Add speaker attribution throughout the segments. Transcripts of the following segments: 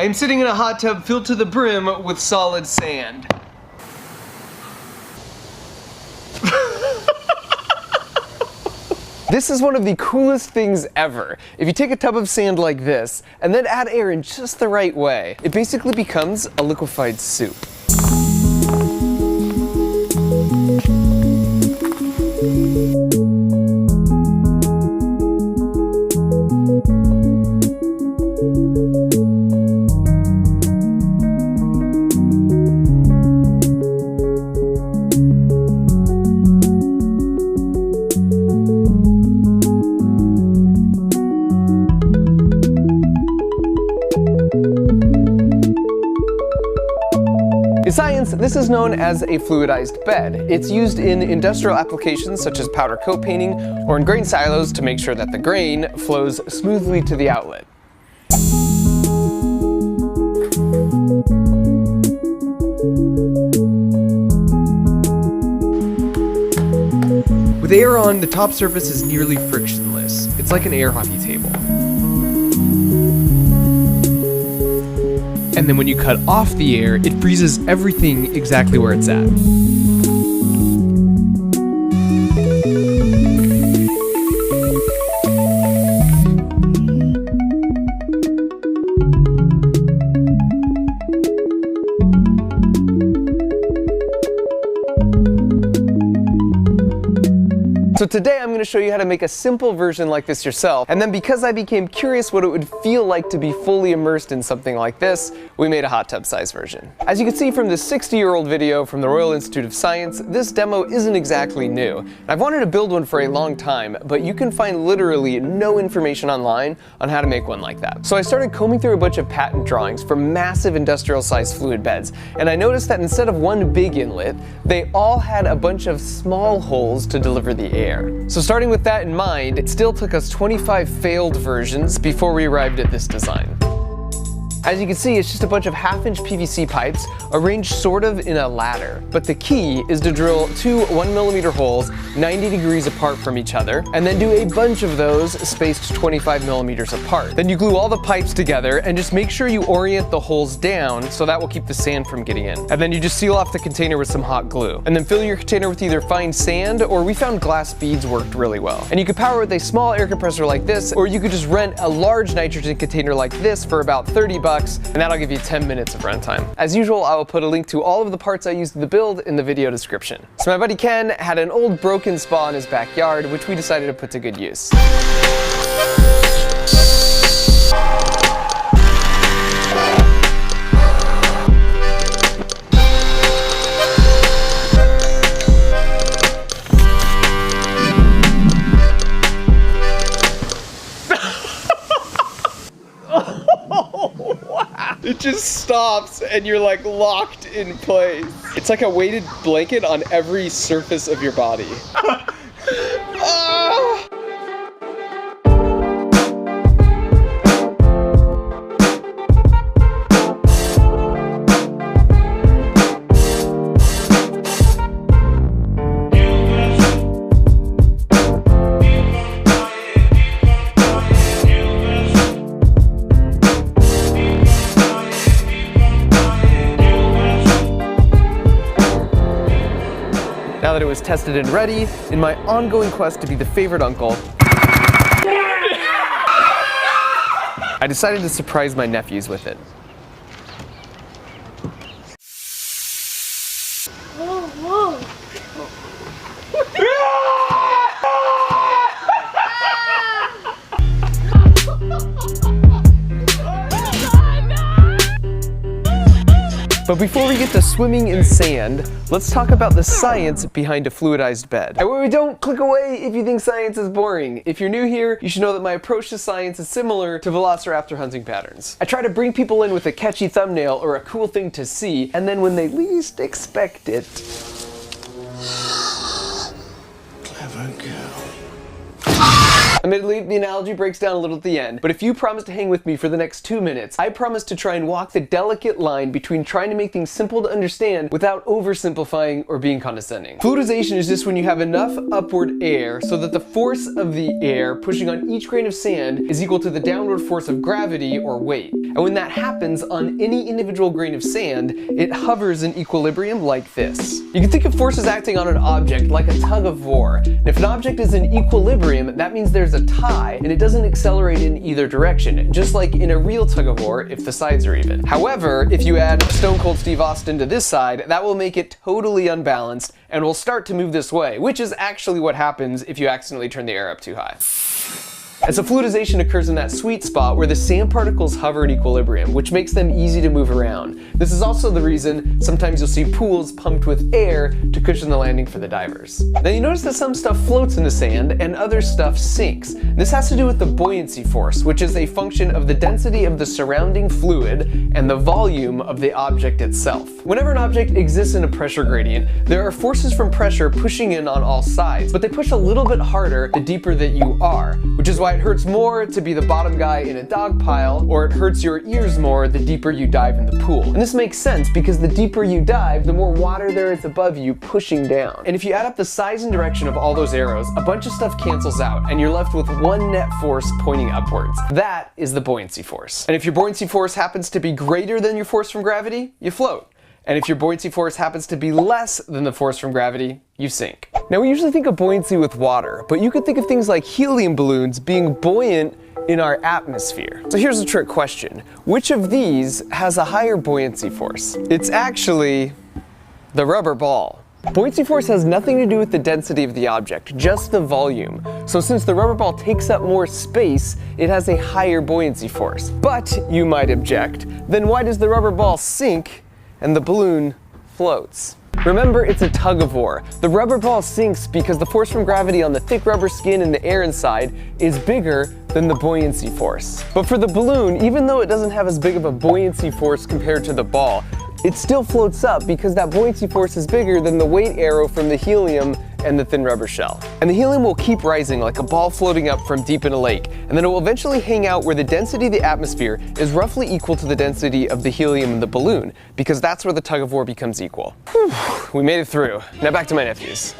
Speaker 1: I am sitting in a hot tub filled to the brim with solid sand. This is one of the coolest things ever. If you take a tub of sand like this, and then add air in just the right way, it basically becomes a liquefied soup. In science, this is known as a fluidized bed. It's used in industrial applications such as powder coat painting or in grain silos to make sure that the grain flows smoothly to the outlet. With air on, the top surface is nearly frictionless. It's like an air hockey table. And then when you cut off the air, it freezes everything exactly where it's at. So today I'm going to show you how to make a simple version like this yourself, and then because I became curious what it would feel like to be fully immersed in something like this, we made a hot tub size version. As you can see from this 60-year-old video from the Royal Institute of Science, this demo isn't exactly new. I've wanted to build one for a long time, but you can find literally no information online on how to make one like that. So I started combing through a bunch of patent drawings for massive industrial-sized fluid beds, and I noticed that instead of one big inlet, they all had a bunch of small holes to deliver the air. So starting with that in mind, it still took us 25 failed versions before we arrived at this design. As you can see, it's just a bunch of half-inch PVC pipes arranged sort of in a ladder. But the key is to drill two 1mm holes 90 degrees apart from each other, and then do a bunch of those spaced 25mm apart. Then you glue all the pipes together and just make sure you orient the holes down so that will keep the sand from getting in. And then you just seal off the container with some hot glue. And then fill your container with either fine sand, or we found glass beads worked really well. And you could power it with a small air compressor like this, or you could just rent a large nitrogen container like this for about 30 bucks, and that'll give you 10 minutes of runtime. As usual, I will put a link to all of the parts I used in the build in the video description. So my buddy Ken had an old broken spa in his backyard, which we decided to put to good use. It just stops and you're like locked in place. It's like a weighted blanket on every surface of your body. Ah! Now that it was tested and ready, in my ongoing quest to be the favorite uncle, I decided to surprise my nephews with it.
Speaker 2: Whoa, whoa.
Speaker 1: But before we get to swimming in sand, let's talk about the science behind a fluidized bed. And wait, don't click away if you think science is boring. If you're new here, you should know that my approach to science is similar to velociraptor hunting patterns. I try to bring people in with a catchy thumbnail or a cool thing to see, and then when they least expect it...
Speaker 3: Clever girl.
Speaker 1: Admittedly, the analogy breaks down a little at the end, but if you promise to hang with me for the next 2 minutes, I promise to try and walk the delicate line between trying to make things simple to understand without oversimplifying or being condescending. Fluidization is just when you have enough upward air so that the force of the air pushing on each grain of sand is equal to the downward force of gravity or weight. And when that happens on any individual grain of sand, it hovers in equilibrium like this. You can think of forces acting on an object like a tug of war. And if an object is in equilibrium, that means there's a tie and it doesn't accelerate in either direction, just like in a real tug of war if the sides are even. However, if you add Stone Cold Steve Austin to this side, that will make it totally unbalanced and will start to move this way, which is actually what happens if you accidentally turn the air up too high. And so fluidization occurs in that sweet spot where the sand particles hover in equilibrium, which makes them easy to move around. This is also the reason sometimes you'll see pools pumped with air to cushion the landing for the divers. Now you notice that some stuff floats in the sand and other stuff sinks. This has to do with the buoyancy force, which is a function of the density of the surrounding fluid and the volume of the object itself. Whenever an object exists in a pressure gradient, there are forces from pressure pushing in on all sides, but they push a little bit harder the deeper that you are, which is why it hurts more to be the bottom guy in a dog pile, or it hurts your ears more the deeper you dive in the pool. And this makes sense because the deeper you dive, the more water there is above you pushing down. And if you add up the size and direction of all those arrows, a bunch of stuff cancels out and you're left with one net force pointing upwards. That is the buoyancy force. And if your buoyancy force happens to be greater than your force from gravity, you float. And if your buoyancy force happens to be less than the force from gravity, you sink. Now we usually think of buoyancy with water, but you could think of things like helium balloons being buoyant in our atmosphere. So here's a trick question. Which of these has a higher buoyancy force? It's actually the rubber ball. Buoyancy force has nothing to do with the density of the object, just the volume. So since the rubber ball takes up more space, it has a higher buoyancy force. But, you might object, then why does the rubber ball sink and the balloon floats? Remember, it's a tug of war. The rubber ball sinks because the force from gravity on the thick rubber skin and the air inside is bigger than the buoyancy force. But for the balloon, even though it doesn't have as big of a buoyancy force compared to the ball, it still floats up because that buoyancy force is bigger than the weight arrow from the helium and the thin rubber shell. And the helium will keep rising like a ball floating up from deep in a lake, and then it will eventually hang out where the density of the atmosphere is roughly equal to the density of the helium in the balloon, because that's where the tug of war becomes equal. Whew, we made it through. Now back to my nephews.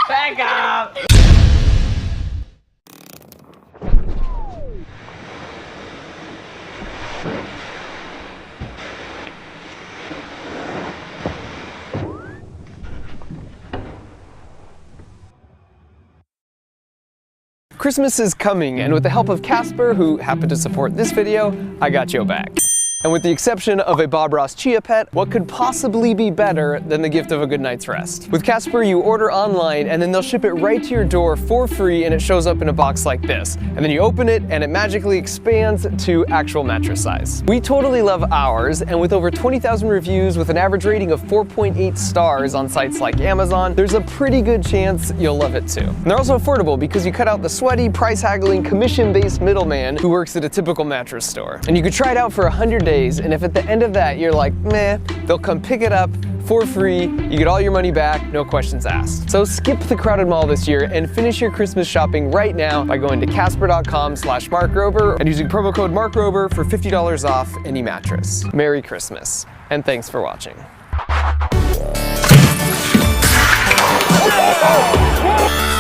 Speaker 2: Back up!
Speaker 1: Christmas is coming, and with the help of Casper, who happened to support this video, I got your back. And with the exception of a Bob Ross Chia Pet, what could possibly be better than the gift of a good night's rest? With Casper, you order online and then they'll ship it right to your door for free, and it shows up in a box like this. And then you open it and it magically expands to actual mattress size. We totally love ours, and with over 20,000 reviews with an average rating of 4.8 stars on sites like Amazon, there's a pretty good chance you'll love it too. And they're also affordable because you cut out the sweaty, price-haggling, commission-based middleman who works at a typical mattress store. And you could try it out for 100 days, and if at the end of that you're like, meh, they'll come pick it up for free, you get all your money back, no questions asked. So skip the crowded mall this year and finish your Christmas shopping right now by going to casper.com/markrober and using promo code markrober for $50 off any mattress. Merry Christmas, and thanks for watching.
Speaker 2: off!